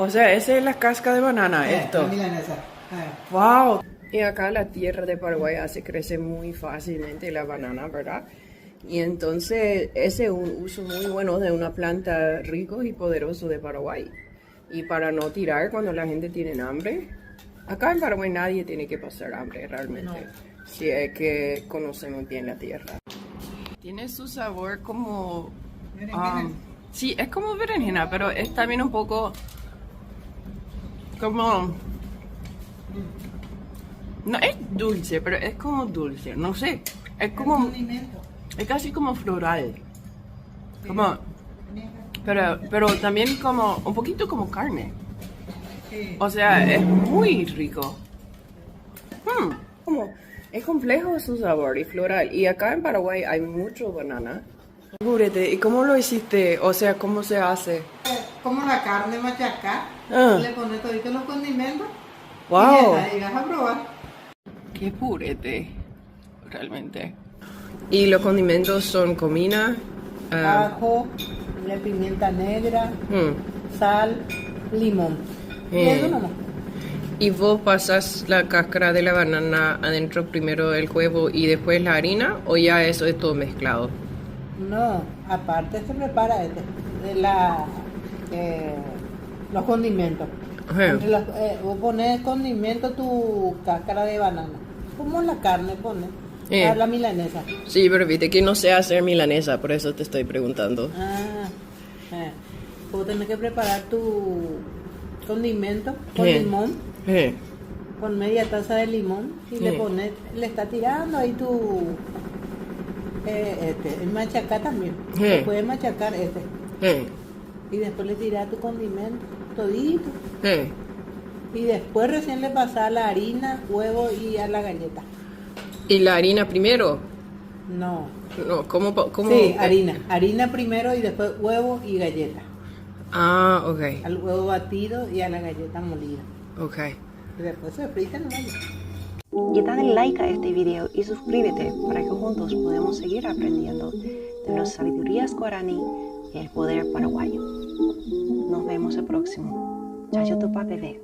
O sea, esa es la casca de banana, esto. La milanesa. ¡Wow! Y acá la tierra de Paraguay hace crecer muy fácilmente la banana, ¿verdad? Y entonces ese es un uso muy bueno de una planta rico y poderoso de Paraguay. Y para no tirar cuando la gente tiene hambre. Acá en Paraguay nadie tiene que pasar hambre realmente. Si es que conocemos bien la tierra. Tiene su sabor como... sí, es como berenjena, pero es también un poco como... No es dulce, pero es como dulce, no sé. Es como... Es casi como floral. Como... Pero también como... Un poquito como carne. O sea, es muy rico. Como... Es complejo su sabor y floral. Y acá en Paraguay hay mucho banana. ¿Y cómo lo hiciste? O sea, ¿cómo se hace? Como la carne machacada, le pones toditos los condimentos. ¡Wow! Y vas a probar. ¡Qué purete! Realmente. ¿Y los condimentos son comina? Ajo, la pimienta negra, sal, limón. Y eso nomás. ¿Y vos pasas la cáscara de la banana adentro primero del huevo y después la harina? ¿O ya eso es todo mezclado? No, aparte se prepara los condimentos. Vos pones condimento tu cáscara de banana. Como la carne pones. La milanesa. Sí, pero viste que no sé hacer milanesa, por eso te estoy preguntando. Vos tenés que preparar tu condimento con limón. Con media taza de limón y le está tirando ahí tu el machacá también. Se puede machacar y después le tiras tu condimento todito y después recién le pasas la harina, huevo y a la galleta. ¿Y la harina primero? No, ¿cómo? Sí, harina primero y después huevo y galleta. Ok. Al huevo batido y a la galleta molida. Ok. Y después se frita nomás. Y dale like a este video y suscríbete para que juntos podamos seguir aprendiendo de las sabidurías guaraní y el poder paraguayo. Nos vemos el próximo. Chayo Tupa Bebé.